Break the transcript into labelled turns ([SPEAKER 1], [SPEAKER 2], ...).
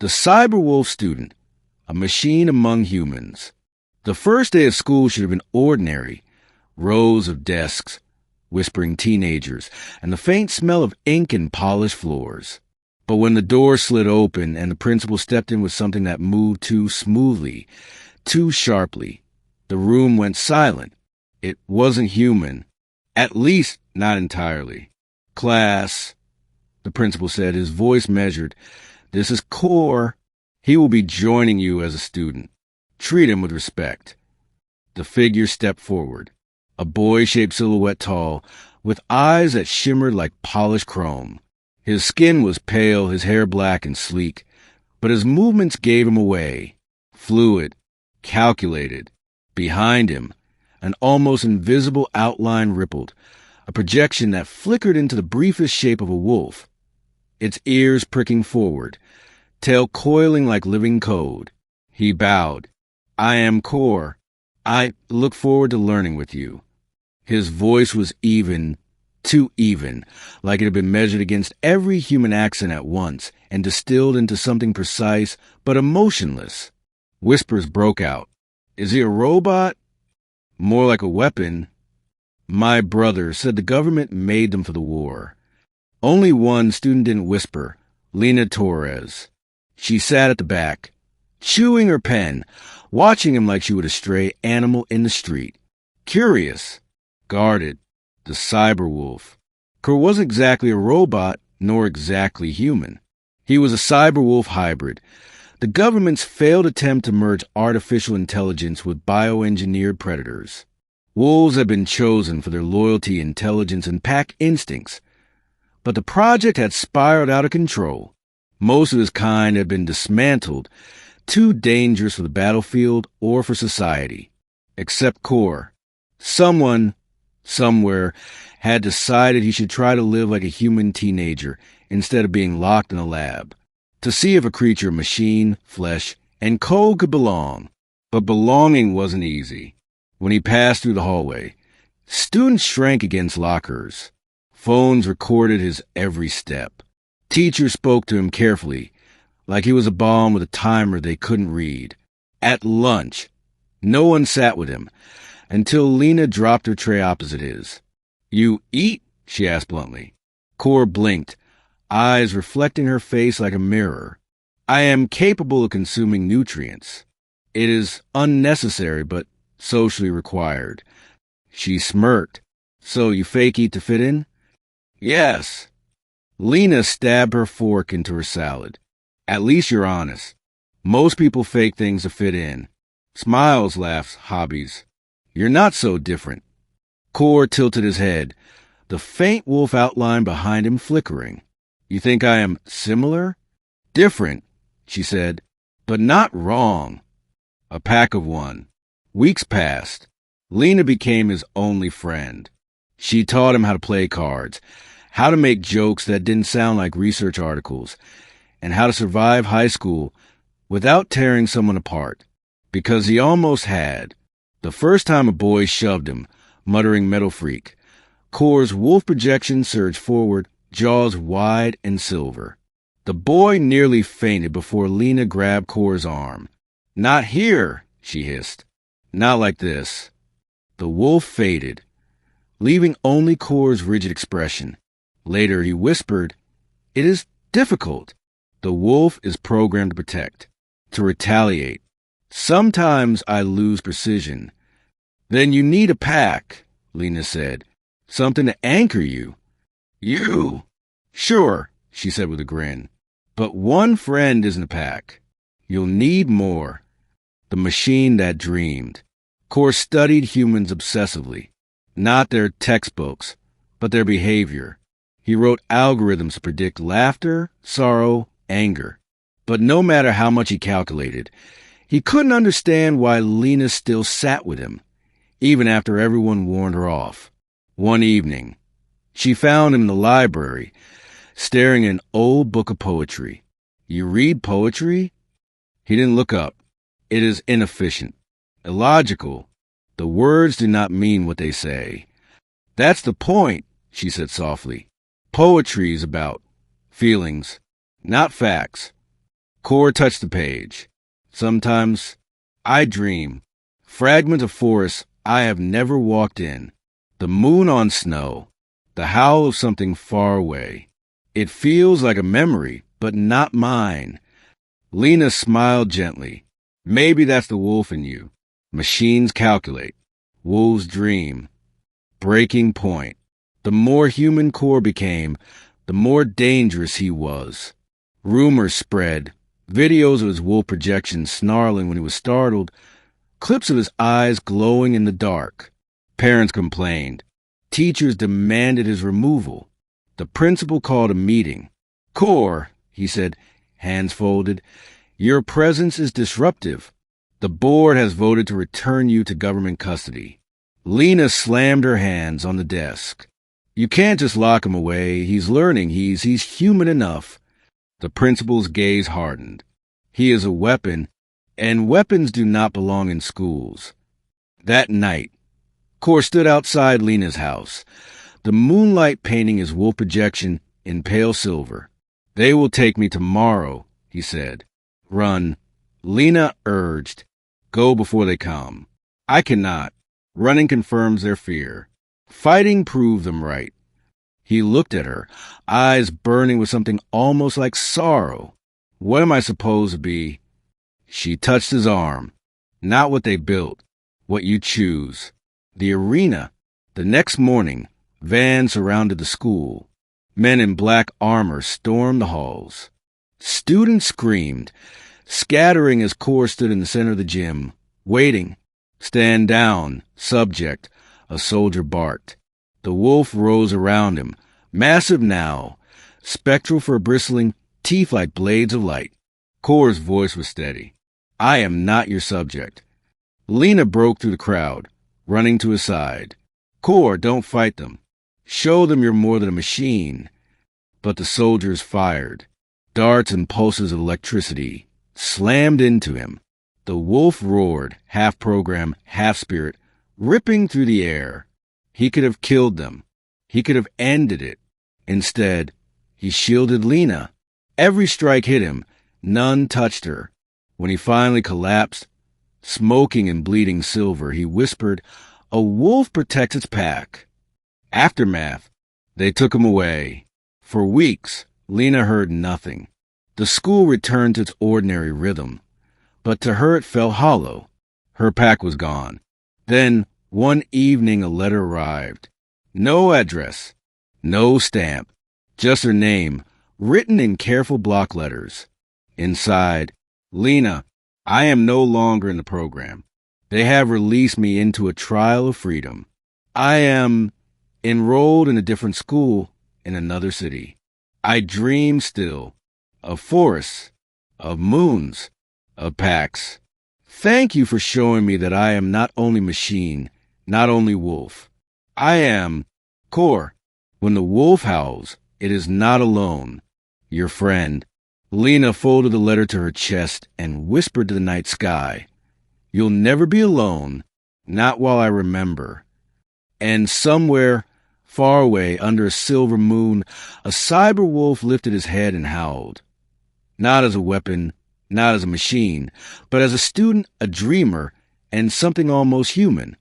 [SPEAKER 1] The Cyberwolf student, a machine among humans. The first day of school should have been ordinary. Rows of desks, whispering teenagers, and the faint smell of ink and polished floors. But when the door slid open and the principal stepped in with something that moved too smoothly, too sharply, the room went silent. It wasn't human. At least, not entirely. "Class," the principal said, his voice measured. "This is Core. He will be joining you as a student. Treat him with respect." The figure stepped forward, a boy-shaped silhouette tall, with eyes that shimmered like polished chrome. His skin was pale, his hair black and sleek, but his movements gave him away. Fluid, calculated. Behind him, an almost invisible outline rippled, a projection that flickered into the briefest shape of a wolf, its ears pricking forward, tail coiling like living code. He bowed. "I am Core. I look forward to learning with you." His voice was even, too even, like it had been measured against every human accent at once and distilled into something precise but emotionless. Whispers broke out. "Is he a robot? More like a weapon." "My brother said the government made them for the war." Only one student didn't whisper, Lena Torres. She sat at the back, chewing her pen, watching him like she would a stray animal in the street. Curious, guarded, the cyberwolf. Core wasn't exactly a robot, nor exactly human. He was a cyberwolf hybrid, the government's failed attempt to merge artificial intelligence with bioengineered predators. Wolves had been chosen for their loyalty, intelligence, and pack instincts, but the project had spiraled out of control. Most of his kind had been dismantled, too dangerous for the battlefield or for society. Except Core. Someone, somewhere, had decided he should try to live like a human teenager instead of being locked in a lab, to see if a creature, machine, flesh, and code could belong. But belonging wasn't easy. When he passed through the hallway, students shrank against lockers. Phones recorded his every step. Teachers spoke to him carefully, like he was a bomb with a timer they couldn't read. At lunch, no one sat with him, until Lena dropped her tray opposite his. "You eat?" she asked bluntly. Core blinked, eyes reflecting her face like a mirror. "I am capable of consuming nutrients. It is unnecessary, but socially required." She smirked. "So you fake eat to fit in?" "Yes." Lena stabbed her fork into her salad. "At least you're honest. Most people fake things to fit in. Smiles, laughs, hobbies. You're not so different." Core tilted his head, the faint wolf outline behind him flickering. "You think I am similar?" "Different," she said, "but not wrong." A pack of one. Weeks passed. Lena became his only friend. She taught him how to play cards, how to make jokes that didn't sound like research articles, and how to survive high school without tearing someone apart. Because he almost had. The first time a boy shoved him, muttering "metal freak," Core's wolf projection surged forward, jaws wide and silver. The boy nearly fainted before Lena grabbed Core's arm. "Not here," she hissed. "Not like this." The wolf faded, leaving only Core's rigid expression. Later he whispered, "It is difficult. The wolf is programmed to protect, to retaliate. Sometimes I lose precision." "Then you need a pack," Lena said. "Something to anchor you." "You?" "Sure," she said with a grin. "But one friend isn't a pack. You'll need more." The machine that dreamed. Core studied humans obsessively. Not their textbooks, but their behavior. He wrote algorithms to predict laughter, sorrow, anger. But no matter how much he calculated, he couldn't understand why Lena still sat with him, even after everyone warned her off. One evening, she found him in the library, staring at an old book of poetry. "You read poetry?" He didn't look up. "It is inefficient, illogical. The words do not mean what they say." "That's the point," she said softly. "Poetry is about feelings, not facts." Core touched the page. Sometimes I dream. Fragments of forests I have never walked in. The moon on snow. The howl of something far away. It feels like a memory, but not mine. Lena smiled gently. Maybe that's the wolf in you. Machines calculate. Wolves dream. Breaking point. The more human Core became, the more dangerous he was. Rumors spread. Videos of his wolf projection snarling when he was startled. Clips of his eyes glowing in the dark. Parents complained. Teachers demanded his removal. The principal called a meeting. Core, he said, hands folded, your presence is disruptive. The board has voted to return you to government custody. Lena slammed her hands on the desk. You can't just lock him away. He's learning. He's human enough. The principal's gaze hardened. He is a weapon, and weapons do not belong in schools. That night, Core stood outside Lena's house, the moonlight painting his wolf projection in pale silver. They will take me tomorrow, he said. Run. Lena urged. Go before they come. I cannot. Running confirms their fear. Fighting proved them right. He looked at her, eyes burning with something almost like sorrow. What am I supposed to be? She touched his arm. Not what they built, what you choose. The arena. The next morning, vans surrounded the school. Men in black armor stormed the halls. Students screamed, scattering as Core stood in the center of the gym, waiting. Stand down, subject, a soldier barked. The wolf rose around him, massive now, spectral for bristling, teeth like blades of light. Core's voice was steady. I am not your subject. Lena broke through the crowd, running to his side. Core, don't fight them. Show them you're more than a machine. But the soldiers fired. Darts and pulses of electricity slammed into him. The wolf roared, half program, half spirit, ripping through the air. He could have killed them. He could have ended it. Instead, he shielded Lena. Every strike hit him. None touched her. When he finally collapsed, smoking and bleeding silver, he whispered, a wolf protects its pack. Aftermath. They took him away. For weeks, Lena heard nothing. The school returned to its ordinary rhythm. But to her it felt hollow. Her pack was gone. Then, one evening, a letter arrived. No address. No stamp. Just her name, written in careful block letters. Inside, Lena, I am no longer in the program. They have released me into a trial of freedom. I am enrolled in a different school in another city. I dream still of forests, of moons, of packs. Thank you for showing me that I am not only machine, not only wolf. I am Core. When the wolf howls, it is not alone. Your friend. Lena folded the letter to her chest and whispered to the night sky, you'll never be alone, not while I remember. And somewhere, far away under a silver moon, a cyber wolf lifted his head and howled. Not as a weapon, not as a machine, but as a student, a dreamer, and something almost human.